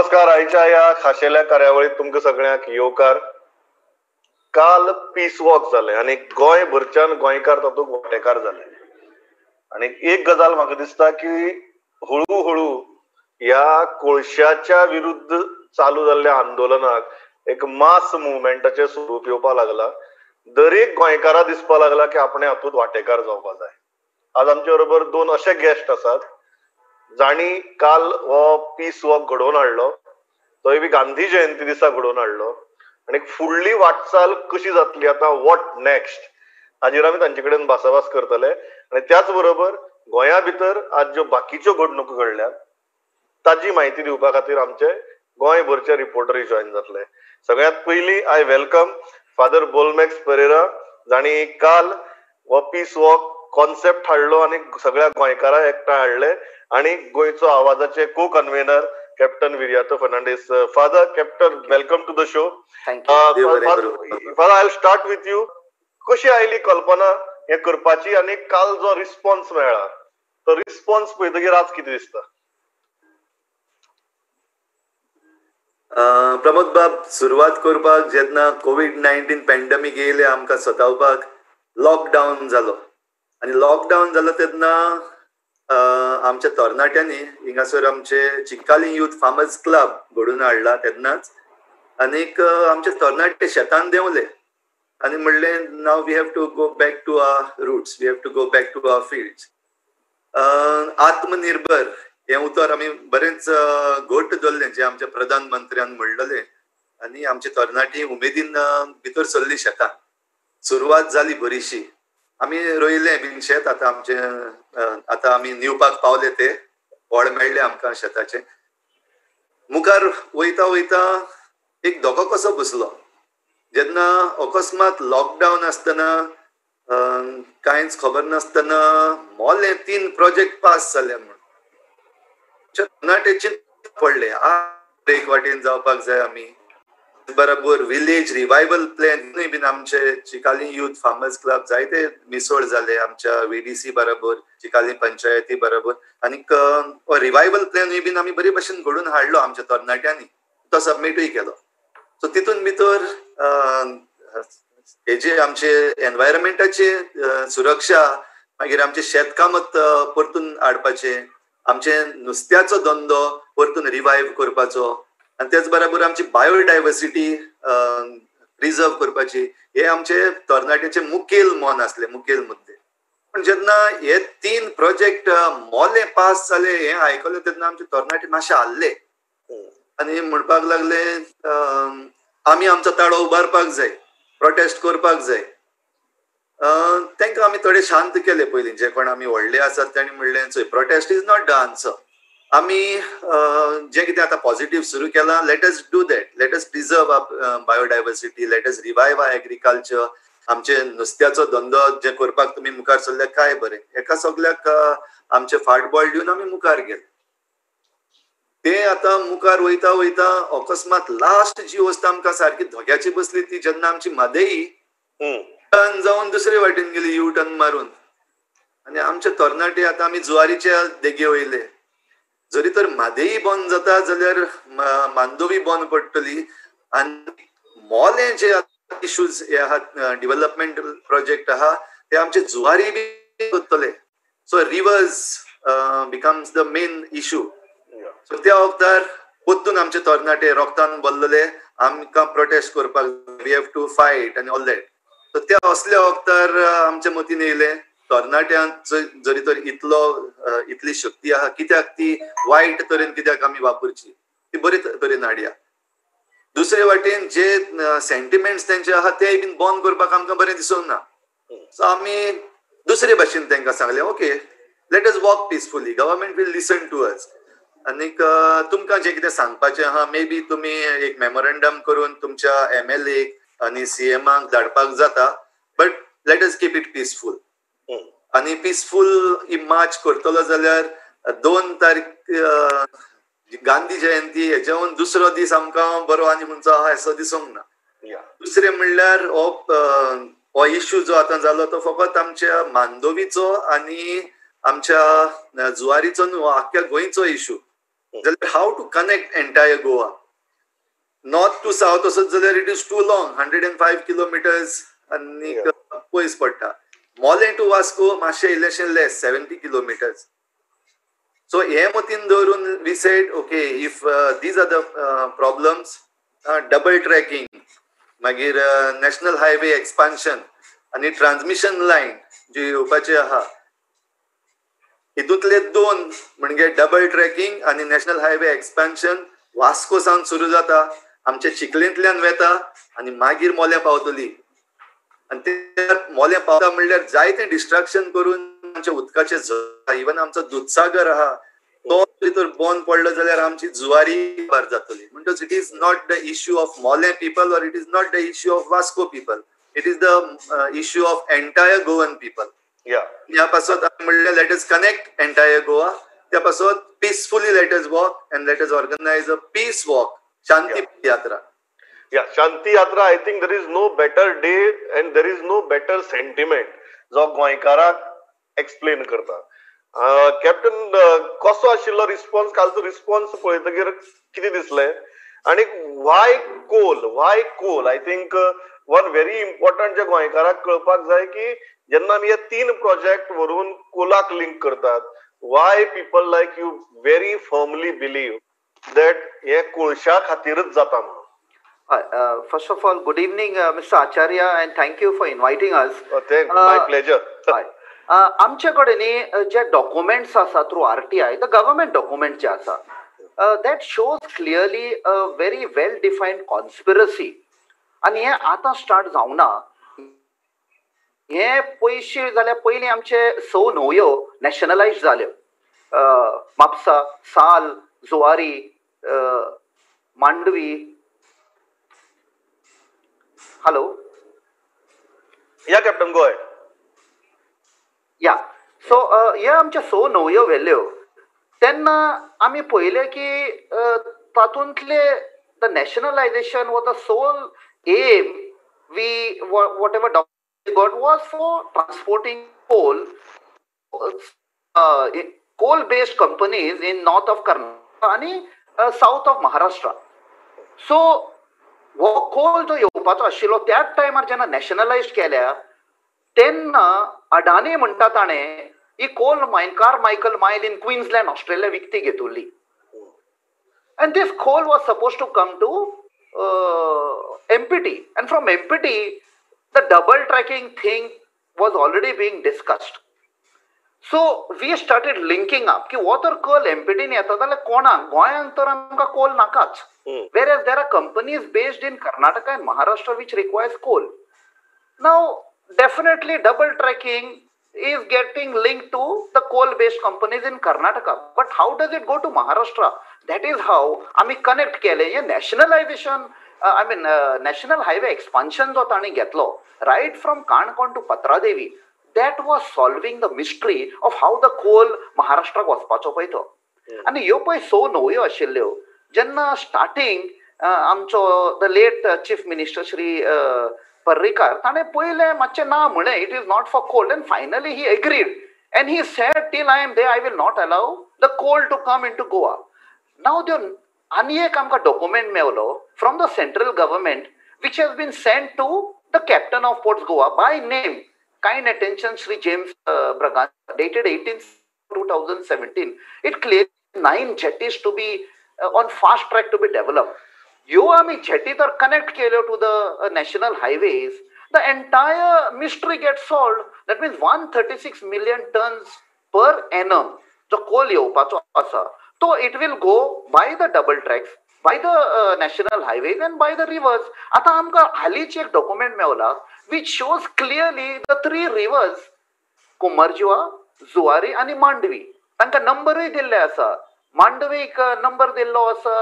नमस्कार. आयच्या या खाशेल्या कार्यावळीत तुमकां सगळ्यांक येवकार. काल पीस वॉक जालें आनी गोंय भरच्यान गोंयकार तातूंत वांटेकार जाले. आनी एक गजाल म्हाका दिसता की हळू हळू ह्या कोळशाच्या विरुद्ध चालू जाल्ल्या आंदोलनाक एक मास मुवमेंटाचें स्वरूप येवपाक लागला. दरेक गोंयकारा दिसपाक लागला की आपणे हातूंत वांटेकार जावपाक जाय. आज आमचे बरोबर दोन अशे गेस्ट आसात जाणी काल हो पीस वॉक घडोवन हाडलो, तोय बी गांधी जयंती दिसा घडोवन हाडलो. आनी फुडली वाटचाल कशी जातली आतां, वॉट नेक्स्ट, हाजेर आमी तांचे कडेन भासाभास करतले. आनी त्याच बरोबर गोंया भितर आज ज्यो बाकीच्यो घडणुको घडल्यात ताजी म्हायती दिवपा खातीर आमचे गोंयभरचे रिपोर्टरूय जॉयन जातले. सगळ्यांत पयलीं I welcome father Bolmax Pereira, जाणी काल हो पीस वॉक कॉन्सेप्ट हाडलो आनी सगळ्या गोंयकारांक एकठांय हाडले. आनी गोंयचो आवाजाचे co-convener captain Viriato Fernandes. Father, captain, welcome to the show. Father, I will start with you. कशी आयली कल्पना हें करपाची आनी काल जो रिस्पॉन्स मेळ्ळा तो रिस्पॉन्स पळयतकीर आज कितें दिसता? प्रमोद बाब, सुरवात करपाक जेन्ना कोविड-19 पॅन्डेमीक येयलें आमकां सतावपाक, लॉकडावन जालो आनी लॉकडावन जालो तेन्ना आमच्या तरणाट्यांनी हिंगासर आमचे चिकाली यूथ फार्मर्स क्लब घडोवन हाडला तेन्नाच. आनीक आमचे तरणाटे शेतान देंवले आनी म्हणलें नाव we have to go back to our roots, we have to go back to our fields. आत्मनिर्भर हें उतर आमी बरेंच घट्ट धरलें, जें आमच्या प्रधानमंत्र्यान म्हणलेलें. आनी आमची तरणाटी उमेदीन भितर सरली शेतान. सुरवात जाली बरीशी. आमी रोयलें बीन शेत. आतां आमी निवपाक पावले, ते व्हड मेळ्ळे आमकां शेताचे. मुखार वयता वयता एक धोको कसो बसलो जेन्ना अकस्मात लॉकडावन आसतना कांयच खबर नासतना मोले 3 प्रोजेक्ट पास जाले म्हूण तरणाटेचे पडले. एक वाटेन जावपाक जाय आमी बरोबर. विलेज रिवायवल प्लॅनूय बीन आमचे चिकाली यूथ फार्मर्स क्लब जायते मिसळ जाले आमच्या VDC बरोबर, चिकाली पंचायती बरोबर. आनीक रिवायवल प्लॅनूय बीन आमी बरे भशेन घडोवन हाडलो आमच्या तरणाट्यांनी. तो सबमीटूय केलो. सो तितून भितर हेजे आमचे एनवायरमेंटाचे सुरक्षा, मागीर आमचे शेतकामत परतून हाडपाचे, आमचे नुस्त्याचो धंदो परतून रिवायव करपाचो, आनी तेच बरोबर आमची बायोडायवर्सिटी प्रिजर्व करपाची, हे आमचे तरणाट्याचे मुखेल मोन आसले, मुखेल मुद्दे. पण जेन्ना हे 3 प्रोजेक्ट मोले पास जाले हें आयकलें तेन्ना आमचे तरणाटे मातशे हाल्ले आनी म्हणपाक लागले आमी आमचो ताळो उबारपाक जाय, प्रोटेस्ट करपाक जाय. तांकां आमी थोडे शांत केले. पयलीं जे कोण आमी व्हडले आसात तांणी म्हणलें चोय, protest is not the answer. आमी जें कितें आतां पॉझिटिव्ह सुरू केलां, let us do that, let us preserve biodiversity, let us revive our agriculture. आमचे नुस्त्याचो धंदो जे करपाक तुमी मुखार सरल्यार काय बरें. एका सगल्याक आमचे फाटबॉल दिवन आमी मुखार गेले. ते आतां मुखार वयता वयता अकस्मात लास्ट जी वस्त आमकां सारकी धोग्याची बसली ती जेन्ना आमची म्हादई टर्न जावन दुसरे वाटेन गेली, यू टर्न मारून. आनी आमचे तरणाटे आतां आमी जुवारीच्या देगे वयले. जरी तर म्हादई बंद जाता जाल्यार मांदोवी बंद पडटली. आनी मोले जे इश्यूज हे आहा, डेव्हलपमेंटल प्रोजेक्ट आहा, ते आमचे जुवारी बी करतले. So reverse becomes the main issue. So त्या वक्तार परतून आमचे तरणाटे रोगतान भरलेले, आमकां प्रोटेस्ट करपाक, वी हॅव टू फायट आनी ऑल दॅट. सो त्या असल्या वक्तार आमच्या मतीन येयलें तरणाट्यांक जरी तर इतली शक्ती आहा, कित्याक ती वायट तरेन कित्याक आमी वापरची, ती बरे तरेन हाडया. दुसरे वाटेन जे सेंटिमेंट्स तेंचे आहा ते बीन बंद करपाक आमकां बरें दिसूंक ना. सो आमी दुसरे भाशेन तांकां सांगलें, okay, let us walk peacefully, government will listen to us. आनीक तुमकां जें कितें सांगपाचें आहा, मे बी तुमी एक मेमोरेंडम करून तुमच्या MLA आनी CMाक धाडपाक जाता, but let us keep it peaceful. आनी पीसफूल मार्च करतलो जाल्यार 2 तारीख गांधी जयंती हेच्यावन दुसरो दीस आमकां बरो आनी खंयचो आहा असो दिसूंक ना. दुसरें म्हणल्यार हो इश्यू जो आतां जालो तो फकत आमच्या मांदोवीचो आनी आमच्या जुवारीचो न्हू, आख्ख्या गोंयचो इश्यू. जाल्यार हाव to connect entire Goa. North to south वचत जाल्यार it is too long, 105 kilometres आनी पयस पडटा. मोले टू वास्को मातशें इल्लेशें लेस, 70 किलोमिटर्स. सो हे मतीन दवरून we said okay, if these are the problems, double tracking, मागीर नॅशनल हायवे एक्सपान्शन आनी ट्रान्समिशन लायन जी येवपाची आहा, हितूंतले दोन म्हणजे डबल ट्रॅकिंग आनी नॅशनल हायवे एक्सपान्शन वास्को सावन सुरू जाता, आमच्या चिखलेंतल्यान वेता आनी मागीर मोल्या पावतली. आनी ते मोल्या पावता म्हणल्यार जायते डिस्ट्रक्शन करून आमच्या उदकाचे इवन आमचो दूधसागर आहा तो भितर बंद पडलो जाल्यार आमची जुवारी पार जातली. म्हणटच it is not the issue of Mollem people or it is not the issue of Vasco people, it is the issue of entire Goan people. ह्या पासत म्हणलें let us connect entire Goa. त्या पासत peacefully let us walk and let us organise a peace walk, शांती यात्रा. शांती यात्रा. I think there is no better day and there is no better sentiment जो गोंयकाराक एक्सप्लेन करता. कॅप्टन, कसो आशिल्लो रिस्पॉन्स? कालचो रिस्पॉन्स पळयतकीर कितें दिसलें? आणि why coal? I think one very important जे गोंयकाराक कळपाक जाय की जेन्ना आमी हे 3 प्रोजेक्ट व्हरून कोलाक लिंक करतात, why people like you very firmly believe that हे कोळशा खातीरच जाता म्हणून. First of all, good evening, Mr. Acharya, and thank you for inviting us. My pleasure. आमचे कडेन जे डॉक्युमेंट्स आसा through RTI, the government document जे आसा, that shows clearly a very well defined conspiracy. आनी हे आतां स्टार्ट जावना. हे पयशे जाल्यार पयलीं आमचे 6 न्हंयो नॅशनलायज जाल्यो. म्हापसा, साल, जुवारी, मांडवी. हॅलो, या कॅप्टन, गो अहेड. या सो हे आमचे 6 न्हंयो व्हेल्ल्यो तेन्ना आमी पळयलें की तातूंतले the nationalisation was the sole M V what ever got was for transporting coal based companies in north of Karnataka आनी साऊथ ऑफ महाराष्ट्रा. सो हो कोल जो येवपाचो आशिल्लो त्याच टायमार जेन्ना नॅशनलायज केल्या तेन्ना अडानी म्हणटा ताणें ही Carmichael mine in Queensland, Australia विकती घेतली. And this coal was supposed to come to MPT, and from MPT the double tracking thing was already being discussed. So we started linking up की वो तर coal MPT ने येता जाल्यार कोणाक? गोंयांत तर आमकां coal नाकाच. Whereas there are companies based in Karnataka and Maharashtra which requires coal. Now definitely double tracking is getting linked to the coal based companies in Karnataka, but how does it go to Maharashtra? That is how आमी connect केले. हे nationalization, national highway expansion जो ताणी घेतलो right from Canacona to Patradevi, that was solving the mystery of how the coal Maharashtra वचपाचो पळय तो. आनी ह्यो पळय 6 न्हंयो आशिल्ल्यो जेन्ना स्टार्टिंग आमचो the late chief minister Shri Parrikar ताणें पयलें मातशें ना म्हळें, it is not for coal, and finally he agreed and he said till I am there I will not allow the coal to come into Goa. नाव त्यो आनी एक आमकां डॉक्युमेंट मेवलो from the central government which has been sent to the captain of ports Goa by name, kind attention Shri James ब्रगान, dated 18/2017. It clearly 9 jetties to be on fast track to be developed. ह्यो आमी jetty तर connect केल्यो to the national highways, the entire mystery get solved. That means 136 million tons per annum जो coal येवपाचो आसा तो it will go by the double tracks, by the national highways and by the rivers. आतां आमकां हालींच एक document मेवला which shows clearly the 3 rivers, Cumbarjua, Zuari आनी मांडवी, तांकां नंबरूय दिल्ले आसा. मांडवीक नंबर दिल्लो आसा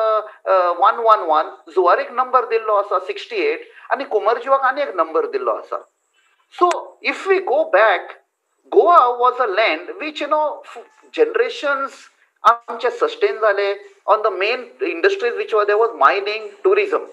111, जुवारीक नंबर दिल्लो आसा 68 आनी कुमारजुआक आनी एक नंबर दिल्लो आसा. So if we go back, Goa was a land which generations आमचे सस्टेन जाले on the main industries which there was mining, tourism.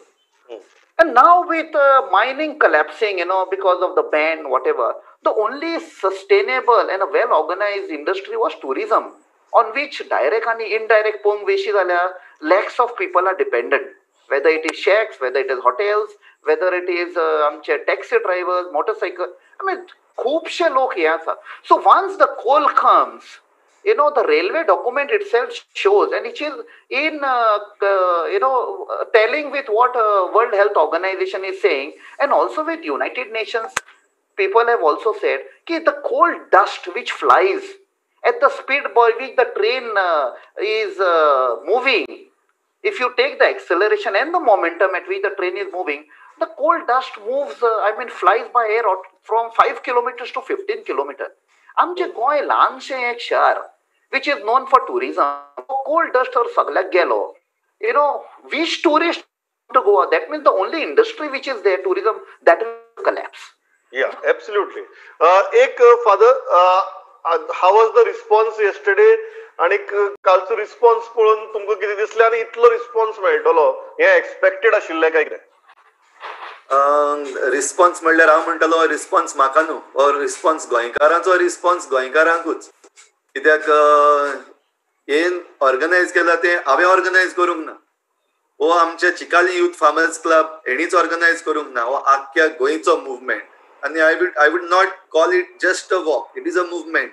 And now with mining collapsing, because of the ban, whatever, the only sustainable and a well-organized industry was tourism. On which direct आणि indirect पळोवंक वेशी जाल्यार lakhs of people are dependent, whether it is shacks, whether it is hotels, whether it is आमचे taxi drivers, motorcycle, I mean खुबशे लोक हे आसा. So once the coal comes, the railway document itself shows, and it is in telling with what World Health Organization is saying, and also with United Nations people have also said that the coal dust which flies at the speed by which the train is moving, if you take the acceleration and the momentum at which the train is moving, the coal dust moves, flies by air from 5 kilometers to 15 kilometers. आमचे गोंय ल्हानशें एक शहर which is known for tourism, coal dust तर सगळ्याक गेलो. Which tourist to Goa, that means the only industry which is there, tourism, that will collapse. Yeah, absolutely. एक Father, how was the response yesterday, आणि कालचो रिस्पॉन्स पळोवन तुमकां कितें दिसलें, आनी इतलो रिस्पॉन्स मेळटलो हे एक्सपेक्टेड आशिल्लें काय कितें? रिस्पॉन्स म्हणल्यार हांव म्हणटलो रिस्पॉन्स म्हाका न्हू, हो रिस्पॉन्स गोंयकारांचो रिस्पॉन्स गोंयकारांकूच. कित्याक हे ऑर्गनायज केला ते हांवें ऑर्गनायज करूंक ना, हो आमच्या चिकाली युथ फार्मर्स क्लब हेणीच ऑर्गनायज करूंक ना, हो आख्ख्या गोंयचो मुवमेंट. आनी I would not call it just a walk, it is a movement.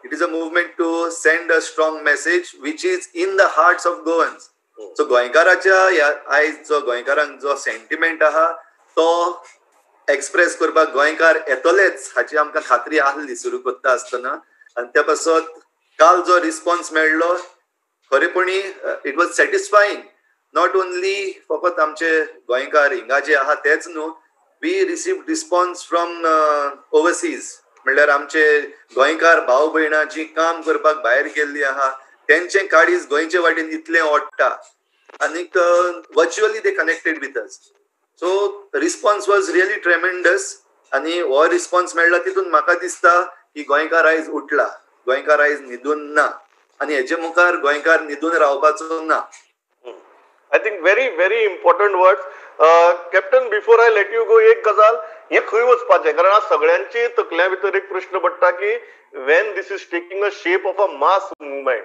It is a movement to send a strong message which is in the hearts of Goans. So गोंयकाराच्या आयज जो गोंयकारांक जो सेंटिमेंट आहा तो एक्सप्रेस करपाक गोंयकार येतलेच हाची आमकां खात्री आसली सुरू करता आसतना. आनी त्या पासत काल जो रिस्पॉन्स मेळ्ळो खरेपणी it was satisfying. Not only फकत आमचे गोंयकार हिंगा जे आहा तेच न्हू, we received response from overseas, म्हणल्यार आमचे गोंयकार भाव भयणां जी काम करपाक भायर गेल्ली आहा तेंचें काळीज गोंयचे वाटेन इतलें ओडटा, आनीक virtually they connected with us. So response was really tremendous. आनी हो रिस्पॉन्स मेळ्ळा तितून म्हाका दिसता की गोंयकार आयज उठला, गोंयकार आयज न्हिदून ना, आनी हेचे मुखार गोंयकार न्हिदून रावपाचो ना. I think very very important words. Captain, before I let you गो, एक गजाल, हे खंय वचपाचें, कारण आज सगळ्यांची तकल्या भितर एक प्रश्न पडटा की when this is taking a shape of a mass movement,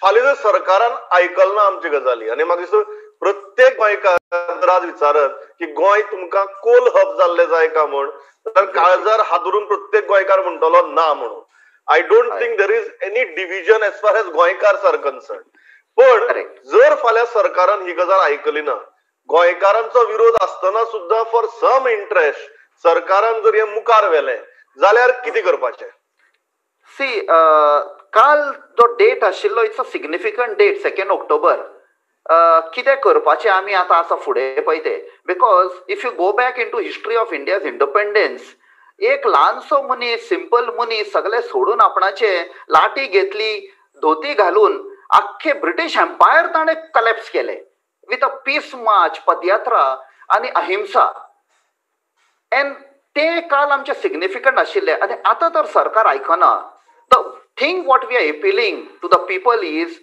फाल्यां जर सरकारान आयकल ना आमची गजाली, आनी म्हाका दिसता प्रत्येक गोंयकार आज विचारत की गोंय तुमकां कोल हब जाल्लें जाय का म्हण, तर काळजार हादरून प्रत्येक गोंयकार म्हणटलो ना म्हणून. I don't think there is any division as far as गोंयकार आर कन्सर्न. पण जर फाल्यां सरकारान ही गजाल आयकली ना, गोंयकारांचो विरोध आसतना सुद्धा फॉर सम इंटरेस्ट सरकारान जर हे मुखार व्हेलें जाल्यार कितें करपाचें? सी, काल जो डेट आशिल्लो it's a significant date, 2 October. कितें करपाचें आमी आतां आसा फुडें पळय तें, because if you go back into history of India's independence, एक ल्हानसो मनीस, सिंपल मनीस, सगळें सोडून आपणाचे लाटी घेतली, धोती घालून आख्खे ब्रिटीश एम्पायर ताणें कलॅप्स केलें विथ अ पीस मार्च, पदयात्रा आनी अहिंसा. एंड ते काल आमचे सिग्निफिकंट आशिल्ले. आनी आतां तर सरकार आयकना. The thing what we are appealing to the people is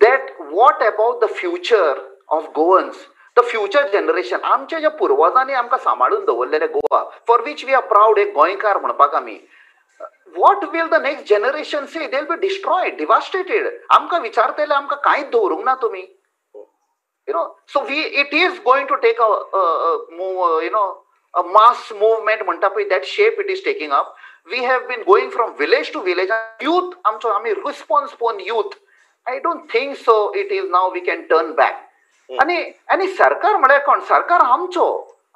that what about the future of Goans, the future generation, आमचे जे पुर्वजांनी आमकां सांबाळून दवरलेले Goa, for which we are proud, एक गोंयकार म्हणपाक आमी, what will the next generation say? They will be destroyed, devastated. आमकां विचारतले आमकां कांयच दवरूंक ना तुमी. So it is going to take a mass movement म्हणटा पळय, that shape it is taking up. We have been going from village to village. Youth, आमचो आमी रिस्पॉन्स पळोवन youth, I don't think so it is now we can turn back. आणि सरकार म्हळ्यार कोण? सरकार आमचो,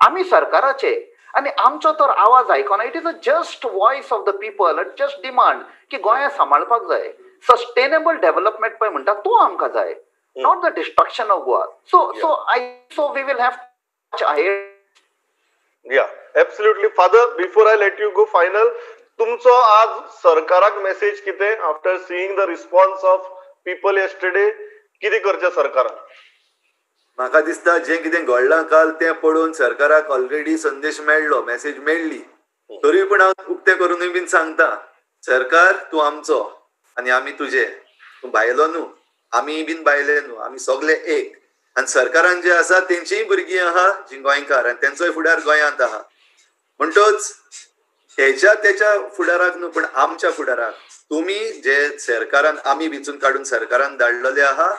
आमी सरकाराचे, आनी आमचो तर आवाज आयकना. It is a just voice of the people, just demand की गोंया सांबाळपाक जाय, सस्टेनेबल डेव्हलपमेंट पळय म्हणटा तो आमकां जाय, not the destruction of Goa. So we will have ahead. Yeah, absolutely. Father, before I let you go, final तुमचो आज सरकाराक मेसेज कितें after seeing the response of people yesterday? कितें करचें सरकारान? म्हाका दिसता जें कितें घडलां काल तें पळोवन सरकाराक ऑलरेडी संदेश मेळ्ळो, मेसेज मेळ्ळी. तरी पूण हांव उक्तें करूनय बीन सांगता, सरकार तूं आमचो आनी आमी तुजे, तूं भायलो न्हू, आमी बीन भायले न्हू, आमी सगळे एक. आनी सरकारान जे आसा तेंचीय भुरगीं आहा जीं गोंयकार, आनी तेंचोय फुडार गोंयांत आहा. म्हणटच तेच्या फुडाराक न्हू, पण आमच्या फुडाराक तुम्ही जे सरकारान आमी विचून काडून सरकारान धाडलेले आहा,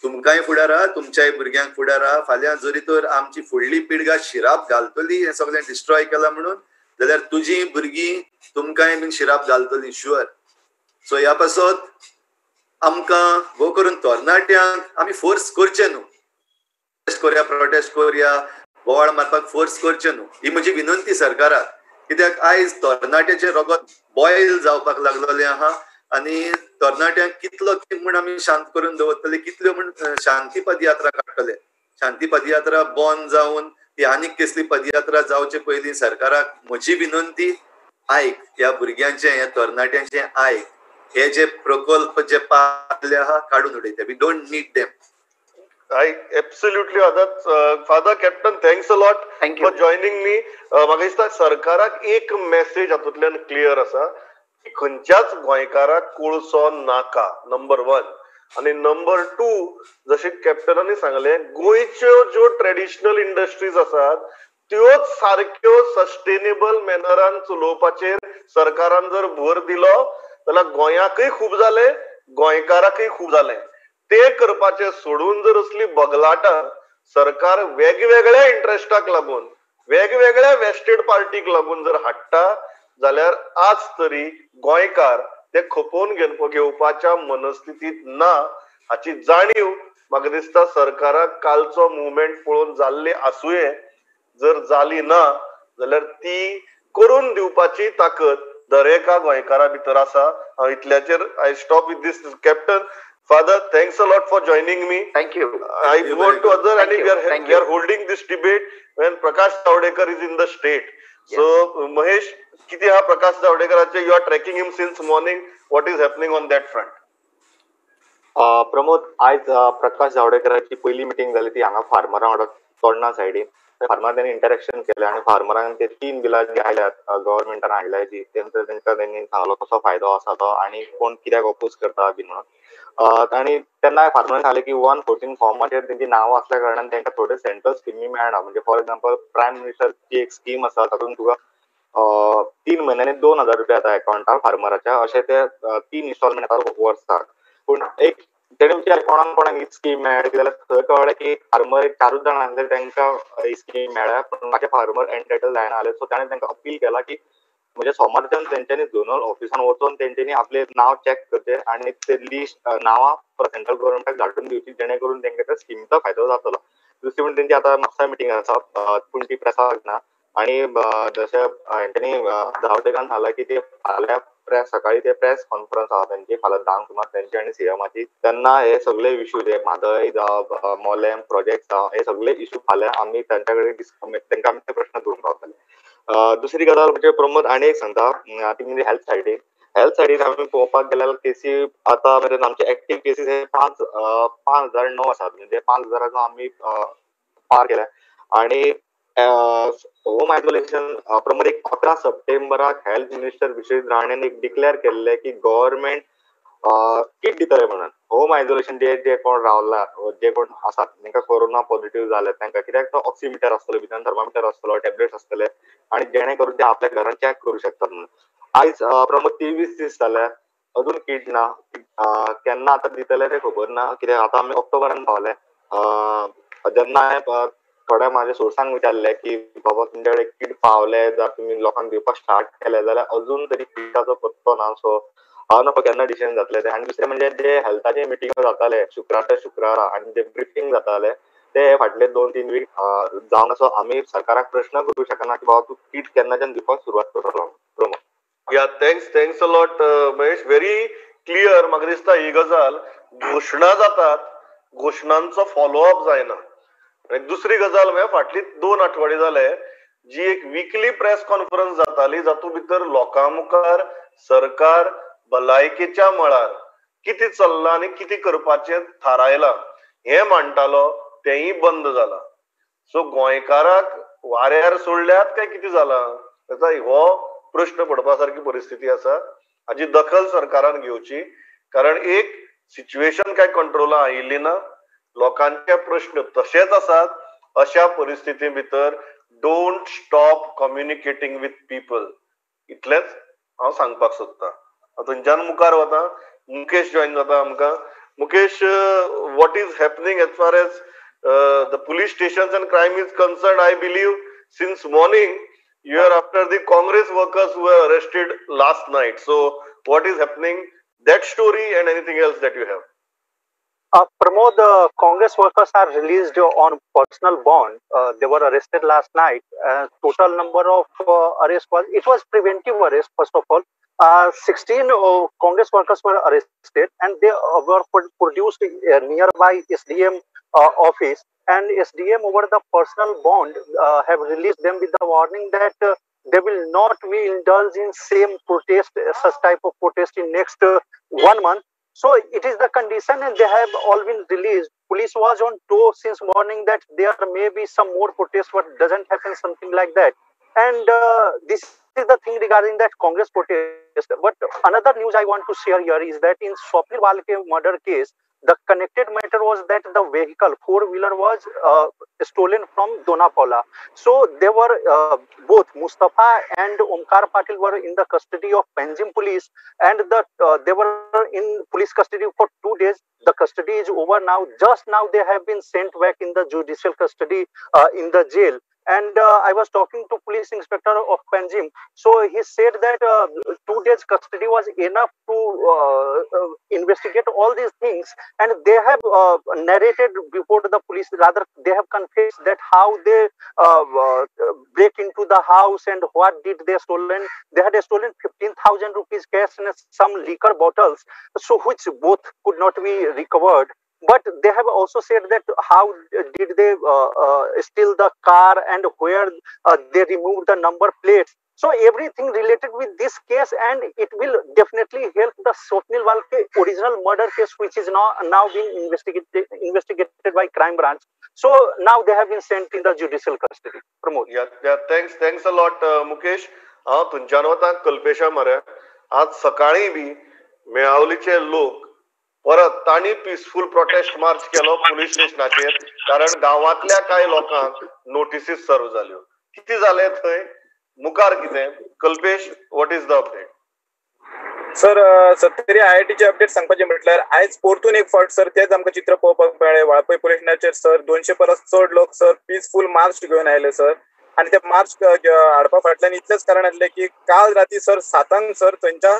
तुमकांय फुडार आहा, तुमच्याय भुरग्यांक फुडार आहा. फाल्यां जरी तर आमची फुडली पिळगा शिराप घालतली हें सगळें डिस्ट्रॉय केलां म्हणून, जाल्यार तुजी भुरगीं तुमकांय बीन शिराप घालतली शुअर. सो ह्या पासत आमकां वो करून तरणाट्यांक आमी फोर्स करचे न्हू. प्रोटेस्ट करया, बोवाळ मारपाक फोर्स करचे न्हू, ही म्हजी विनंती सरकाराक. कित्याक आयज तरणाट्याचें रगत बॉयल जावपाक लागलेलें आहा आनी तरणाट्यांक कितलो म्हण आमी शांत करून दवरतले, कितल्यो म्हण शांती पदयात्रा काडटले. शांती पदयात्रा बंद जावन ती आनीक कसली पदयात्रा जावचे पयलीं सरकाराक म्हजी विनंती, आयक ह्या भुरग्यांचें, ह्या तरणाट्यांचें आयक. हे जे प्रकल्प जे पारले आहा काडून उडयते. We don't need them. I absolutely Father Captain, thanks a lot Thank you. for joining me. म्हाका दिसता सरकाराक एक मेसेज हातूंतल्यान क्लियर आसा की खंयच्याच गोंयकाराक कोळसो नाका, नंबर 1. आणि नंबर 2, जशें कॅप्टनांनी सांगलें, गोंयच्यो ज्यो ट्रेडिशनल इंडस्ट्रीज आसात त्योच सारक्यो सस्टेनेबल मॅनरान चलोवपाचेर सरकारान जर भर दिलो जाल्यार गोंयाकय खूब जालें, गोंयकाराकय खूब जालें. ते करपाचे सोडून जर असली बगलाटां सरकार वेगवेगळ्या इंटरेस्टाक लागून, वेगवेगळ्या वेस्टेड पार्टीक लागून जर हाडटा जाल्यार आज तरी गोंयकार ते खपोवन घेवपाच्या मनस्थितीत ना हाची जाणीव म्हाका दिसता सरकाराक कालचो मुवमेंट पळोवन जाल्ली आसूये. जर जाली ना जाल्यार ती करून दिवपाची ताकद दरेका गोंयकारा भितर आसा. इतल्याचेर I stop with this. Captain, Father, thanks a lot for joining me. Thank you. I want to other, and Thank we are holding this debate when Prakash Javadekar is in the state. Yes. So, Mahesh, किती हा प्रकाश जावडेकराचे, you are tracking him since morning. What is happening on that front? Pramod, आज प्रकाश जावडेकराची पहिली meeting झाली ती हांगा फार्मरां वांगडा तोडणा सायडीन. Farmer त्यांनी इंटरेक्शन केलें आनी फार्मरांक ते 3 बिलां जी आयल्यात गव्हर्नमेंटान आयल्याची तेंचो त्यांनी सांगलो कसो फायदो आसा तो आनी कोण कित्याक अपोज करता बी म्हणून. आणि तेन्ना फार्मरांनी सांगलें की 114 फॉर्माचेर तेंची नांवां असल्या कारणान तांकां थोड्यो सेंट्रल स्किमी मेळना. म्हणजे फॉर एक्झाम्पल प्रायम मिनिस्टरची एक स्कीम आसा तातूंत तुका 3 म्हयन्यांनी 2,000 रुपया येता अकाउंटार फार्मराच्या, अशें ते 3 इन्स्टॉलमेंट येता वर्साक. पूण एक तेणे विचार कोणाक ही स्कीम मेळ्ळी जाल्यार थंय कळ्ळें की फार्मर 4 जाण आसले तांकां ही स्कीम मेळ्ळ्या, पूण बाकी फार्मर एंटायटल जायना जाले. सो ताणें तांकां अपील केला की म्हणजे सोमारच्यान तेंच्यांनी झोनल ऑफिसान वचून तेंच्यांनी आपले नांव चॅक करचे आनी ते लिस्ट नांवां सेंट्रल गव्हर्नमेंटाक धाडून दिवची, जेणे करून तांकां त्या स्किमीचो फायदो जातलो. दुसरी म्हणजे तेंची आतां म्हापसा मिटींग आसा, पूण ती प्रेसाक ना. आणि जशें तेंच्यांनी जावडेकरान सांगलां की ते फाल्यां प्रेस सकाळी ते प्रेस कॉन्फरन्स आसा त्यांची फाल्यां 10 सुमार तेंची आनी सीएमाची. तेन्ना हे सगळे इश्यू जे म्हादय जावं, मोलेम प्रोजेक्ट जावं, हे सगळे इश्यू फाल्यां आमी तांच्या कडेन तांकां आमी ते प्रश्न करून पावतले. दुसरी गजाल म्हणजे प्रमोद आनी एक सांगता, ती म्हणजे हेल्थ सायडीन आमी पळोवपाक गेल्यार केसी आतां मेरेन आमचे एक्टीव केसीस हे 5,009 आसात. म्हणजे 5,000 आमी पार केल्या. आणि होम आयसोलेशन प्रमोद एक 11 सप्टेंबराक हेल्थ मिनिस्टर विश्वेश राणेन एक डिक्लेअर केल्ले की गव्हर्नमेंट किट दितले म्हणून. होम आयसोलेशन जे कोण रावला, जे कोण आसात तांकां कोरोना पॉझिटिव्ह जाले तांकां, कित्याक तो ऑक्सिमिटर आसतलो, भितर थर्मामिटर आसतलो, टॅब्लेट्स आसतले आनी जेणे करून ते आपल्या घरांत चॅक करू शकतात म्हणून. आयज प्रमोद 23 दीस जाले अजून किट ना. केन्ना आतां दितले ते खबर ना, कित्याक आतां आमी ऑक्टोबरान पावले. जेन्ना थोड्या माझ्या सोर्सांक विचारले की बाबा तुमच्या कडेन किट पावले जाल्यार तुम्ही लोकांक दिवपाक स्टार्ट केले जाल्यार अजून तरी किटाचो पत्तो ना. सो हांव नकळो केन्ना डिसिजन जातले ते. आनी दुसरें म्हणजे जे हेल्थाचे मिटींग जाताले शुक्रारा आनी जे ब्रिफींग जाताले ते फाटले 2-3 वीक जावन असो आमी सरकाराक प्रश्न करू शकना की बाबा तूं किट केन्नाच्यान दिवपाक सुरवात करतलो. प्रमोद या thanks a lot Mahesh. Very clear. म्हाका दिसता ही गजाल घोशणा जातात, घोशणांचो फॉलोअप जायना. दुसरी गजाल म्हणजे फाटली 2 आठवडे जाले जी एक वीकली प्रेस कॉन्फरन्स जाताली जातूंत भितर लोकां मुखार सरकार भलायकेच्या मळार कितें चल्लां आनी कितें करपाचें थारायलां हें मांडटालो, तेंय बंद जालां. सो गोंयकाराक वाऱ्यार सोडल्यात काय कितें जालां हो प्रश्न पडपा सारकी परिस्थिती आसा. हाची दखल सरकारान घेवची, कारण एक सिच्युएशन काय कंट्रोलां आयिल्ली ना. लोकांचे प्रश्न तशेच आसात. अशा परिस्थिती भितर don't stop communicating with people, इतलेंच हांव सांगपाक सोदतां. थंयच्यान मुखार वता मुकेश जॉईन जाता आमकां. Mukesh, what is happening as far as the police stations and crime is concerned? I believe since morning you are after the Congress workers who were arrested last night. So what is happening? That story and anything else that you have. Pramod, Congress workers are released on personal bond. They were arrested last night. Total number of arrests was preventive arrest, first of all. 16 Congress workers were arrested and they were produced nearby SDM office, and SDM over the personal bond have released them with the warning that they will not be indulged in same protest, such type of protest in next 1 month. So it is the condition and they have all been released. Police was on tour since morning that there may be some more protests, but doesn't happen something like that. And this is the thing regarding that Congress protest. But another news I want to share here is that in Swapnil Walke murder case, the connected matter was that the vehicle, four-wheeler, was stolen from Donapaula. So they were both Mustafa and Omkar Patil were in the custody of Panjim police, and they were in police custody for 2 days. The custody is over now. Just now they have been sent back in the judicial custody in the jail. And I was talking to police inspector of Panjim. So he said that 2 days custody was enough to investigate all these things. And they have narrated before the police, rather they have confessed that how they break into the house and what did they stolen. They had stolen 15,000 rupees cash and some liquor bottles, so which both could not be recovered. But they have also said that how did they steal the car and where they removed the number plates. So everything related with this case, and it will definitely help the Swapnil Walke original murder case, which is now being investigated by crime branch. So now they have been sent in the judicial custody. Pramod. Yeah, thanks a lot, Mukesh. हांव थंयच्यान वता कल्पेशा मरे. आज सकाळी बी मेळावलीचे लोक परत तांणी peaceful prostate March केलो पुलीस स्टेशनाचेर, कारण गांवांतल्या कांय लोकांक नोटिसीस सर्व जाल्यो. कितें जालें थंय, मुखार कितें? Kalpesh, what is the update? Sir Sattari IITचे अपडेट सांगपाचें म्हटल्यार आयज परतून एक फावट सर तेच आमकां चित्र पळोवपाक मेळ्ळें. वाळपय पुलीस स्टेशनाचेर सर 200 परस चड लोक सर पीसफुल मार्च घेवन आयले सर, आणि ते मार्च हाडपा फाटल्यान इतलेंच कारण आसलें की काल राती सर 7 सर थंयच्या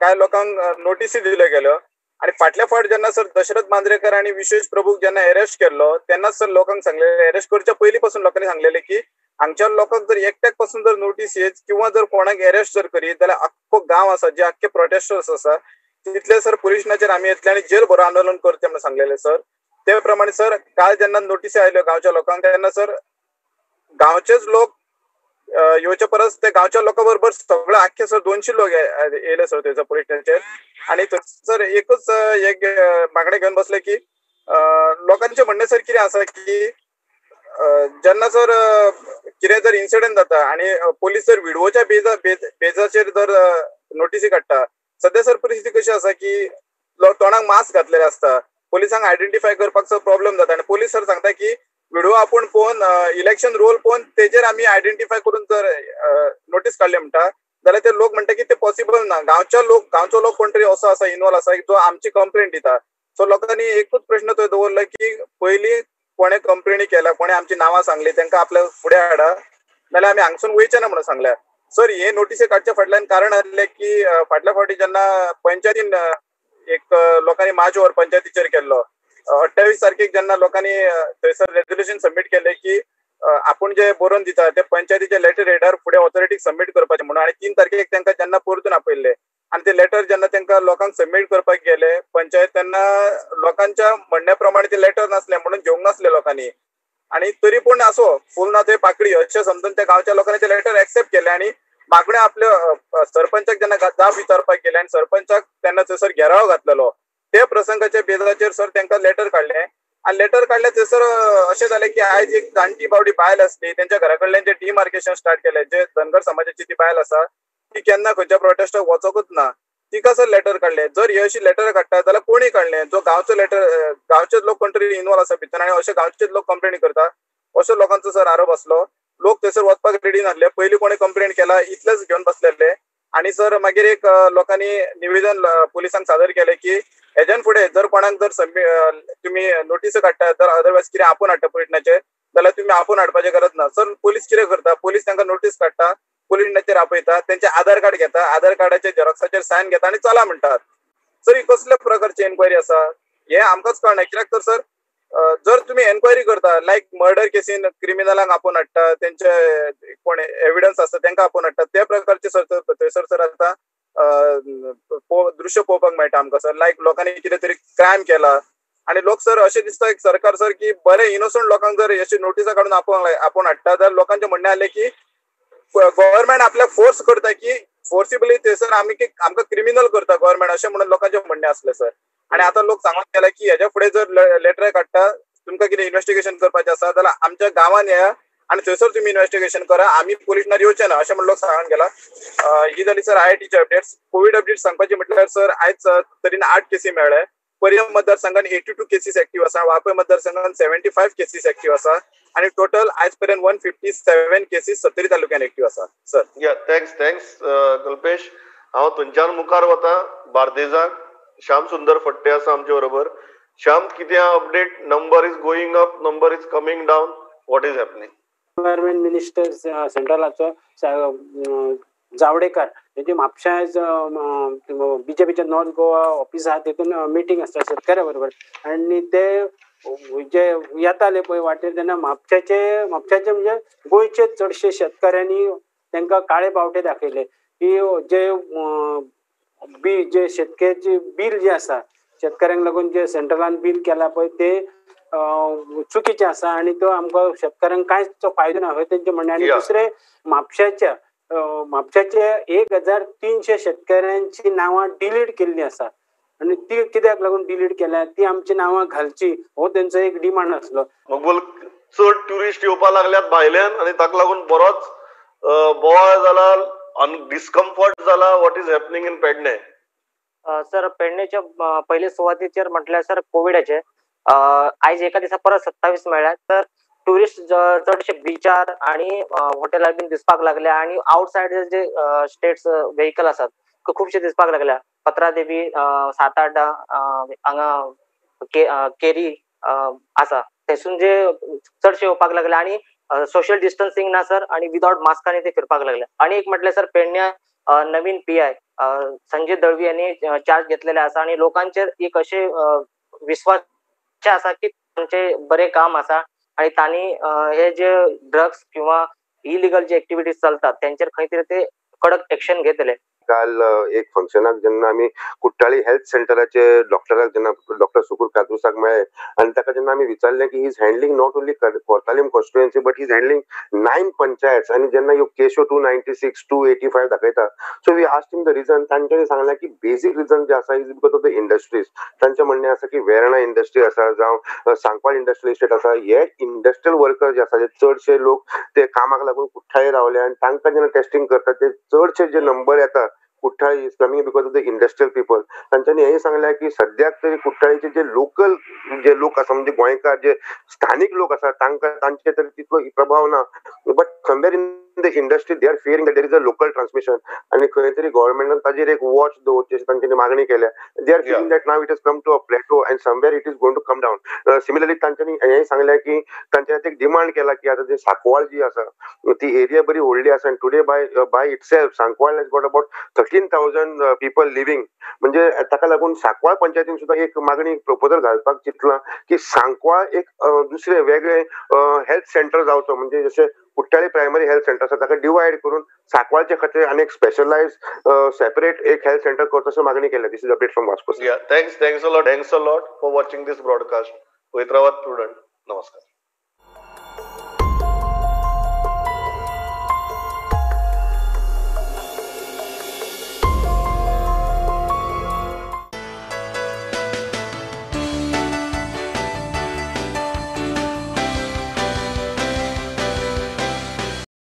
कांय लोकांक नोटिसी दिल्यो गेल्यो, आणि फाटल्या फावट जेन्ना सर दशरथ मांद्रेकर आणि विशेष प्रभूक जेन्ना अरेस्ट केल्लो तेन्ना सर लोकांक सांगलेले, अरेस्ट करच्या पयलीं पासून लोकांनी सांगलेले की हांगच्या लोकांक जर एकट्याक पासून जर नोटीस येत किंवा जर कोणाक अरेस्ट जर करीत जाल्यार आख्खो गांव आसा जे आख्खे प्रोटेस्टर्स आसा तितले सर पुलीस स्टेशनाचेर आमी येतले आणि जेल भरो आंदोलन करते म्हणून सांगलेले सर. ते प्रमाणे सर काल जेन्ना नोटीसी आयल्यो गांवच्या लोकांक तेन्ना सर गांवचेच लोक येवचे परस ते गांवच्या लोकां बरोबर सगळे आख्खे सर 200 लोक येयले सर थंयसर पुलीस स्टेशनाचेर. आणि सर एकूच एक मागणें घेवन बसले की लोकांचे म्हणणे सर कितें आसा की जेन्ना सर कितें जर इन्सिडेंट जाता आणि पोलीस जर व्हिडिओच्या बेजाचेर जर नोटीसी काडटा, सध्या सर परिस्थिती कशी आसा की तोंडाक मास्क घातलेले आसता, पोलिसांक आयडेंटिफाय करपाक प्रॉब्लेम जाता, आणि पोलीस सर सांगता की व्हिडिओ आपूण पळोवन इलेक्शन रोल पळोवन तेजेर आमी आयडेंटिफाय करून जर नोटीस काडले म्हणटा जाल्यार ते लोक म्हणटा की ते पॉसिबल ना. गांवचो लोक कोण तरी असो आसा इन्वॉल्व आसा जो आमची कंप्लेंट दिता. सो लोकांनी एकूच प्रश्न थंय दवरलो की पयलीं कोणे कंप्लेनी केल्या, कोणे आमची नांवां सांगली तांकां आपल्या फुडें हाडा, नाल्यार आमी हांगसून वयचे ना म्हणून सांगल्या. सर हे नोटीसी काडच्या फाटल्यान कारण आसलें की फाटल्या फावटी जेन्ना पंचायतीन एक लोकांनी मार्च ओवर पंचायतीचेर केल्लो, 28 तारखेक जेन्ना लोकांनी थंयसर रेजोल्युशन सबमीट केलें की आपूण जे बरोवन दिता ते पंचायतीचे लेटर हेडर फुडें ऑथॉरिटीक सबमीट करपाचें म्हणून, आणि 3 तारखेक तांकां जेन्ना परतून आपयल्ले आणि ते लेटर जेन्ना तांकां लोकांक सबमीट करपाक गेले पंचायत, तेन्ना लोकांच्या म्हणण्या प्रमाणे ते लेटर नासले म्हणून घेवंक नासले लोकांनी, आणि तरी पूण आसो फूल ना थंय पाकळी अशें समजून त्या गांवच्या लोकांनी ते लेटर एक्सेप्ट केले आणि मागण्यो आपल्या सरपंचाक जेन्ना जाप विचारपाक गेले आणि सरपंचाक तेन्ना थंयसर घेराव घातलेलो, ते प्रसंगाच्या बेजाचेर सर तांकां लेटर काडलें. आणि लेटर काडले थंयसर अशें जालें की आयज एक जाणटी बावडी बायल आसली, तेंच्या घरा कडल्यान जे डिमार्केशन स्टार्ट केलें, जे धनगर समाजाची ती बायल आसा ती केन्ना खंयच्या प्रोटेस्टाक वचोकूच ना, तिका सर लेटर काडले. जर हे अशी लेटर काडटा जाल्यार कोणी काडलें, जो गांवचो लेटर गांवचेच लोक कोण तरी इन्वॉल्व आसा भितर आणि अशे गांवचेच लोक कंप्लेनी करता असो लोकांचो सर आरोप आसलो. लोक थंयसर वचपाक रेडी नासले, पयलीं कोणी कंप्लेंट केला इतलेच घेवन बसलेले, आणि सर मागीर एक लोकांनी निवेदन पोलिसांक सादर केले की हेच्यान फुडें जर कोणाक जर तुम्ही नोटीस काडटा तर अदरवायज कितें आपूण हाडटा पर्यटनाचे जाल्यार तुम्ही आपूण हाडपाची गरज ना. सर पोलीस कितें करता, पोलीस तांकां नोटीस काडटा, पोलिसांचेर आपयता, तेंचे आधार कार्ड घेता, आधार कार्डाचे झेरॉक्साचेर सायन घेता आनी चला म्हणटात. सर ही कसल्या प्रकारची एन्क्वायरी आसा हे आमकांच कळना. कित्याक तर सर जर तुम्ही एन्क्वायरी करता लायक मर्डर केसीन क्रिमिनलांक आपोवन हाडटा, तेंचे कोण एविडन्स आसता तेंकां आपोवन हाडटा, त्या प्रकारचे सर थंयसर सर आतां दृश्य पळोवपाक मेळटा आमकां सर. लायक लोकांनी कितें तरी क्रायम केला आणि लोक सर अशें दिसता एक सरकार सर की बरे इनोसंट लोकांक जर अशी नोटिसा काडून आपोवन हाडटा जाल्यार लोकांचे म्हणणें आलें की गव्हर्नमेंट आपल्याक फोर्स करता की फोर्सिबली थंयसर आमकां क्रिमिनल करता गव्हर्नमेंट अशें म्हणून लोकांचे म्हणणें आसलें सर. आणि आता लोक सांगून गेला की हेच्या फुडें जर लेटर काडटा तुमकां कितें इन्व्हेस्टिगेशन करपाचें आसा जाल्यार आमच्या गांवांत येया आणि थंयसर तुम्ही इन्व्हेस्टिगेशन करा, आम्ही पोलीस स्टेशनार येवचे ना अशें म्हणून लोक सांगून गेला. ही जाली सर IITची अपडेट्स. कोविड अपडेट्स सांगपाची म्हटल्यार सर आयज तरीन 8 केसी मेळ्ळे. परियम मतदारसंघान 82 केसीस एक्टिव्ह आसा, वाळपय मतदारसंघान 75 केसीस एक्टिव्ह आसा आणि टोटल आयज पर्यंत 157 केसीस 70 तालुक्यान एक्टिव्ह आसा सर. या थँक्स कल्पेश. हांव थंयच्यान मुखार वता बार्देजाक. श्याम सुंदर फट्टे आसा आमचे बरोबर. श्याम, कितें update? Number is going up, number is coming down, what is happening? Environment minister सेंट्रलाचो जावडेकर हेची म्हापशां बीजेपीच्या नॉर्थ गोवा ऑफिस आहा तेतून मिटींग आसता शेतकऱ्या बरोबर आणि ते जे येताले पळय वाटेर तेन्ना म्हापशाचे म्हणजे गोंयचे चडशे शेतकऱ्यांनी तांकां काळे बावटे दाखयले की जे शेतकऱ्याचे बील जे आसा शेतकऱ्यांक लागून जे सेंट्रलान बील केला पळय ते चुकीचे आसा आणि तो आमकां शेतकऱ्यांक कांयच फायदो ना हे तेंचे म्हणणे. आणि दुसरे म्हापशाचे 1300 शेतकऱ्यांची नांवां डिलीट केल्ली आसा आणि ती कित्याक लागून डिलीट केल्या ती आमची नांवां घालची हो तेंचो एक डिमांड आसलो. मग चड ट्युरिस्ट येवपाक लागल्यात भायल्यान आणि ताका लागून बरोच बोवाळ जाला, डिस्कम्फर्ट जाला. What is happening in Pernem? Sir पेडणेच्या पयले सुवातेचेर म्हटल्यार सर कोविडाचे आयज एका दिसा परत 27 मेळ्ळ्यात. तर टुरिस्ट चडशे बिचार आणि हॉटेलार बीन दिसपाक लागल्या आणि आउटसाइड जे स्टेट्स व्हेकल आसात खुबशे दिसपाक लागल्या. पत्रादेवी 7-8 हांगा केरी आसा थंयसून जे चडशे येवपाक लागले आणि सोशल डिस्टन्सिंग ना सर आणि विदाउट मास्कांनी ते फिरपाक लागले. आणि एक म्हटल्यार सर पेडण्या नवीन PI संजय दळवी यांनी चार्ज घेतलेले आसा आणि लोकांचेर एक अशे विश्वास आसा की तांचे बरे काम आसा आणि तांणी हे जे ड्रग्स किंवा इलिगल जे ऍक्टिव्हिटीज चलतात त्यांचेर खंय तरी ते कडक एक्शन घेतले. काल एक फंक्शनाक जेन्ना आमी कुट्टाळी हेल्थ सेंटराचे डॉक्टराक जेन्ना डॉक्टर सुकूर कादरुसाक मेळ्ळे आणि ताका जेन्ना आमी विचारलें की he is handling not only Cortalim constituency but he is handling 9 panchayat आणि जेन्ना ह्यो केसो 296 285 दाखयता so we asked him the reason. तांच्यांनी सांगलें की बेसिक रिजन जे आसा is because of the industries. तांचें म्हणणें आसा की वेर्णा इंडस्ट्री आसा जावं सांकवाळ इंडस्ट्रियल इस्टेट आसा हे इंडस्ट्रियल वर्कर जे आसा जे चडशे लोक ते कामाक लागून कुठ्ठाळी रावले आणि तांकां जेन्ना टेस्टिंग करता ते चडशे जे नंबर येता Kuthali is coming because of the industrial people. तांच्यांनी हेय सांगलें की सद्याक तरी कुठ्ठाळीचे जे लोकल जे लोक आसा म्हणजे गोंयकार जे स्थानिक लोक आसा तांकां तांचे तरी तितलो प्रभाव ना but somewhere in the industry they are fearing that there is a local transmission आणि खंय तरी गव्हर्नमेंटान ताजेर एक वॉच दवरची अशी तांच्यांनी मागणी केल्या. They are feeling that now it is come to a plateau and somewhere it is going to come down. Similarly तांच्यांनी हेय सांगलें की तांच्यांनी एक डिमांड केला की आता जे सांकवाळ जी आसा ती एरिया बरी व्हडली आसा आणि today by itself Sancoale has got about 13,000 people living. म्हणजे ताका लागून सांकवाळ पंचायतीन सुद्धा एक मागणी प्रपोजल घालपाक चिंतला की सांकवाळ एक दुसरे वेगळे हेल्थ सेंटर जावचो म्हणजे जशे कुट्टाळी प्रायमरी हेल्थ सेंटर आसा ताका डिवायड करून सांकवाळचे खातीर आनी एक स्पेशलायज सेपरेट एक हेल्थ सेंटर करचो अशी मागणी केल्या. This is update from Vasco. Thanks a lot for watching this broadcast. वैद्राबाद प्रुडंट. नमस्कार.